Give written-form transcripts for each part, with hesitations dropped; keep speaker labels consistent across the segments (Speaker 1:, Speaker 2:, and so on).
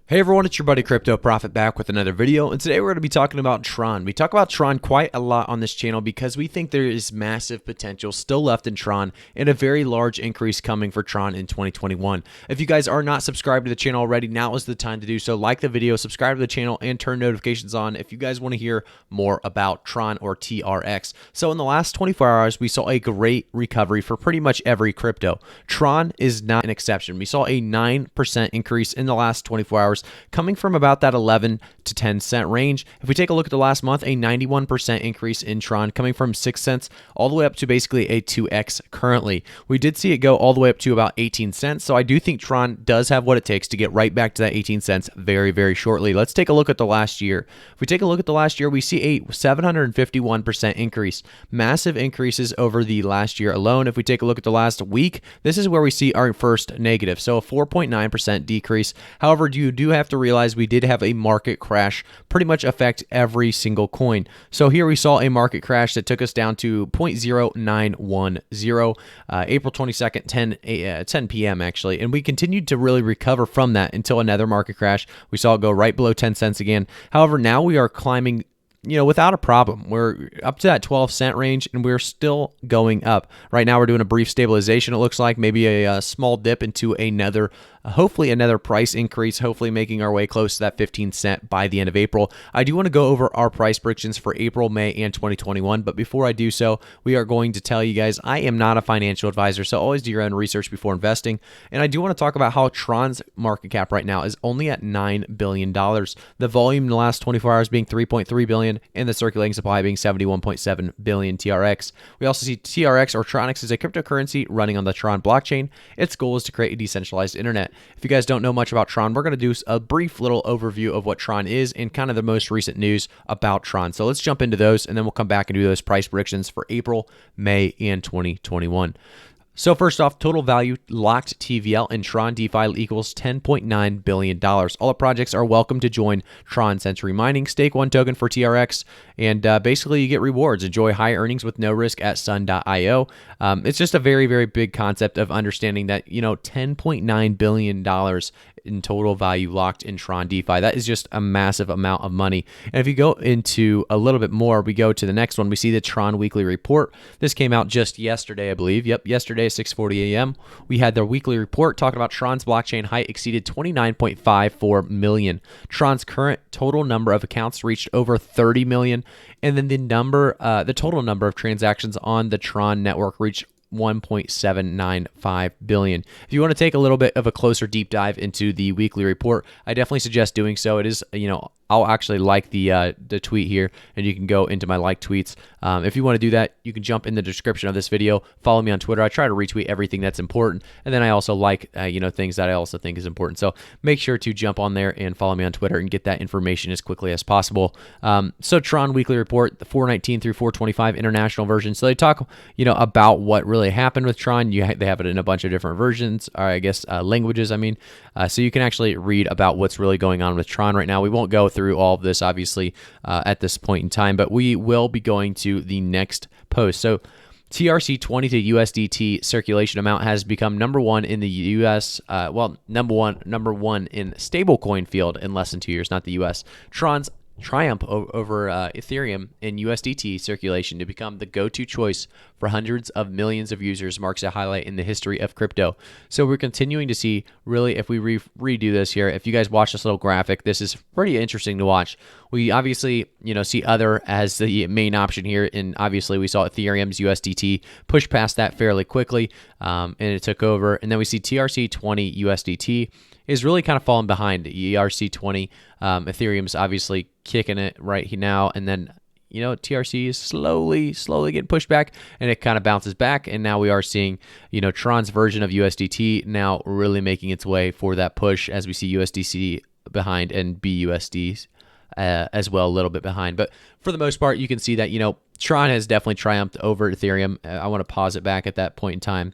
Speaker 1: Hey everyone, it's your buddy Crypto Profit back with another video, and today we're going to be talking about TRON. We talk about TRON quite a lot on this channel because we think there is massive potential still left in TRON and a very large increase coming for TRON in 2021. If you guys are not subscribed to the channel already, now is the time to do so. Like the video, subscribe to the channel, and turn notifications on if you guys want to hear more about TRON or TRX. So in the last 24 hours, we saw a great recovery for pretty much every crypto. TRON is not an exception. We saw a 9% increase in the last 24 hours, coming from about that 11 to 10 cent range. If we take a look at the last month, a 91% increase in TRON coming from 6 cents all the way up to basically a 2x currently. We did see it go all the way up to about 18 cents. So I do think TRON does have what it takes to get right back to that 18 cents very, very shortly. Let's take a look at the last year. If we take a look at the last year, we see a 751% increase. Massive increases over the last year alone. If we take a look at the last week, this is where we see our first negative. So a 4.9% decrease. However, you do have to realize we did have a market crash pretty much affect every single coin. So here we saw a market crash that took us down to 0.0910 April 22nd, 10 p.m. actually, and we continued to really recover from that until another market crash. We saw it go right below 10 cents again. However, now we are climbing without a problem. We're up to that 12 cent range and we're still going up. Right now we're doing a brief stabilization. It looks like maybe a small dip into another, hopefully another price increase, hopefully making our way close to that 15 cent by the end of April. I do want to go over our price predictions for April, May, and 2021. But before I do so, we are going to tell you guys, I am not a financial advisor, so always do your own research before investing. And I do want to talk about how TRON's market cap right now is only at $9 billion. The volume in the last 24 hours being 3.3 billion. And the circulating supply being 71.7 billion TRX. We also see TRX or TRONX is a cryptocurrency running on the TRON blockchain. Its goal is to create a decentralized internet. If you guys don't know much about TRON, we're going to do a brief little overview of what TRON is and kind of the most recent news about TRON. So let's jump into those and then we'll come back and do those price predictions for April, May, and 2021. So first off, total value locked TVL in TRON DeFi equals $10.9 billion. All the projects are welcome to join TRON Century Mining. Stake one token for TRX, and basically you get rewards. Enjoy high earnings with no risk at sun.io. It's just a very, very big concept of understanding that, $10.9 billion in total value locked in TRON DeFi. That is just a massive amount of money. And if you go into a little bit more, we go to the next one. We see the TRON weekly report. This came out just yesterday, I believe. Yep, yesterday at 6:40 a.m. We had their weekly report talking about TRON's blockchain height exceeded 29.54 million. TRON's current total number of accounts reached over 30 million. And then the total number of transactions on the TRON network reached 1.795 billion. If you want to take a little bit of a closer deep dive into the weekly report, I definitely suggest doing so. It is, I'll actually like the tweet here, and you can go into my like tweets. If you want to do that, you can jump in the description of this video. Follow me on Twitter. I try to retweet everything that's important, and then I also like things that I also think is important. So make sure to jump on there and follow me on Twitter and get that information as quickly as possible. So TRON weekly report, the 419 through 425 international version. So they talk about what really happened with TRON. They have it in a bunch of different versions, or I guess languages. So you can actually read about what's really going on with TRON right now. We won't go through all of this obviously at this point in time, but we will be going to the next post. So TRC20 to USDT circulation amount has become number one in the US. Number one in stablecoin field in less than 2 years, not the US. TRON's triumph over Ethereum in USDT circulation to become the go-to choice for hundreds of millions of users marks a highlight in the history of crypto. So we're continuing to see, really, if we redo this here, if you guys watch this little graphic, this is pretty interesting to watch. We obviously, see Other as the main option here, and obviously we saw Ethereum's USDT push past that fairly quickly, and it took over. And then we see TRC20 USDT is really kind of falling behind ERC20. Ethereum's obviously kicking it right now, and then TRC is slowly getting pushed back, and it kind of bounces back, and now we are seeing TRON's version of USDT now really making its way for that push, as we see USDC behind and BUSD as well a little bit behind. But for the most part, you can see that TRON has definitely triumphed over Ethereum. I want to pause it back at that point in time.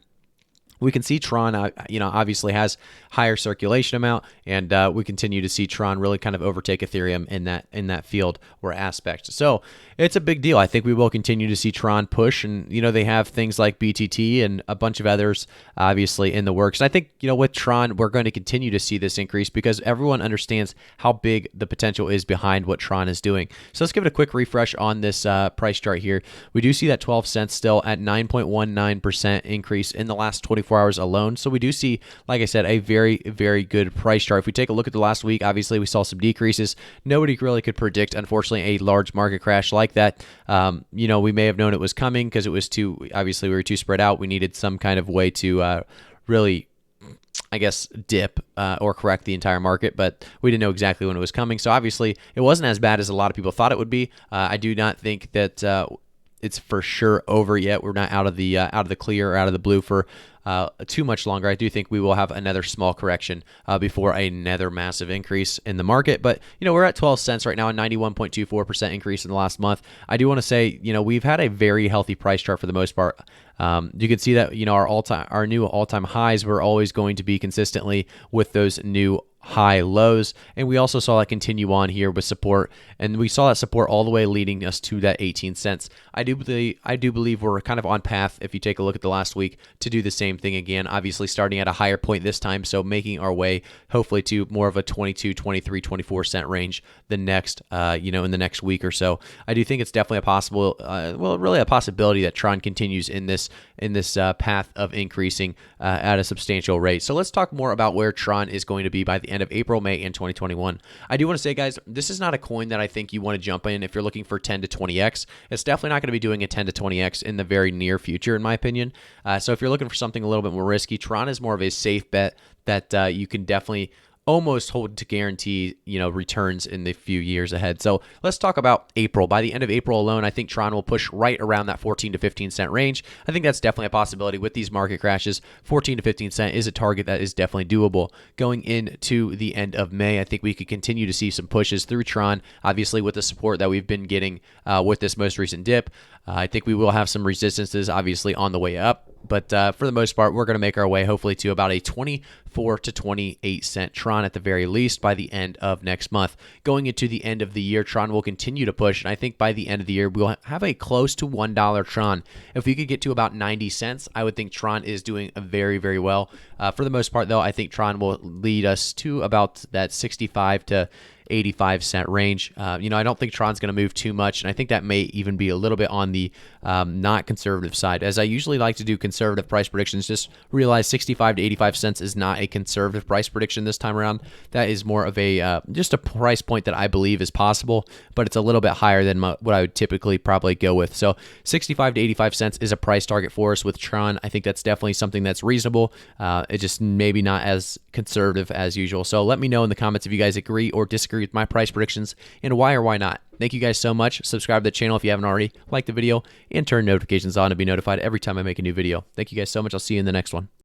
Speaker 1: We can see Tron, obviously has higher circulation amount, and we continue to see Tron really kind of overtake Ethereum in that field or aspect. So it's a big deal. I think we will continue to see Tron push, and they have things like BTT and a bunch of others obviously in the works. And I think with Tron, we're going to continue to see this increase because everyone understands how big the potential is behind what Tron is doing. So let's give it a quick refresh on this price chart here. We do see that 12 cents still at 9.19% increase in the last 24 hours alone. So we do see, like I said, a very, very good price chart. If we take a look at the last week, obviously we saw some decreases. Nobody really could predict, unfortunately, a large market crash like that. We may have known it was coming because it was obviously we were too spread out. We needed some kind of way to really, I guess, dip or correct the entire market, but we didn't know exactly when it was coming. So obviously it wasn't as bad as a lot of people thought it would be. I do not think that it's for sure over yet. We're not out of the clear or out of the blue for too much longer. I do think we will have another small correction before another massive increase in the market. But we're at 12 cents right now, a 91.24% increase in the last month. I do want to say we've had a very healthy price chart for the most part. You can see that our new all-time highs were always going to be consistently with those new high lows, and we also saw that continue on here with support, and we saw that support all the way leading us to that 18 cents. I do believe we're kind of on path, if you take a look at the last week, to do the same thing again, obviously starting at a higher point this time, so making our way hopefully to more of a 22, 23, 24 cent range the next in the next week or so. I do think it's definitely a possibility that Tron continues in this path of increasing at a substantial rate. So let's talk more about where Tron is going to be by the end of April, May, and 2021. I do want to say, guys, this is not a coin that I think you want to jump in if you're looking for 10 to 20x. It's definitely not going to be doing a 10 to 20x in the very near future, in my opinion. So if you're looking for something a little bit more risky, Tron is more of a safe bet that you can definitely almost hold to guarantee, returns in the few years ahead. So let's talk about April. By the end of April alone, I think Tron will push right around that 14 to 15 cent range. I think that's definitely a possibility with these market crashes. 14 to 15 cent is a target that is definitely doable. Going into the end of May, I think we could continue to see some pushes through Tron, obviously with the support that we've been getting with this most recent dip. I think we will have some resistances, obviously, on the way up. But for the most part, we're going to make our way, hopefully, to about a 24 to 28 cent Tron at the very least by the end of next month. Going into the end of the year, Tron will continue to push. And I think by the end of the year, we'll have a close to $1 Tron. If we could get to about 90 cents, I would think Tron is doing very, very well. For the most part, though, I think Tron will lead us to about that 65 to 85 cent range. I don't think Tron's going to move too much, and I think that may even be a little bit on the not conservative side. As I usually like to do conservative price predictions, just realize 65 to 85 cents is not a conservative price prediction this time around. That is more of a just a price point that I believe is possible, but it's a little bit higher than what I would typically probably go with. So 65 to 85 cents is a price target for us with Tron. I think that's definitely something that's reasonable. It's just maybe not as conservative as usual. So let me know in the comments if you guys agree or disagree with my price predictions and why or why not. Thank you guys so much. Subscribe to the channel if you haven't already. Like the video and turn notifications on to be notified every time I make a new video. Thank you guys so much. I'll see you in the next one.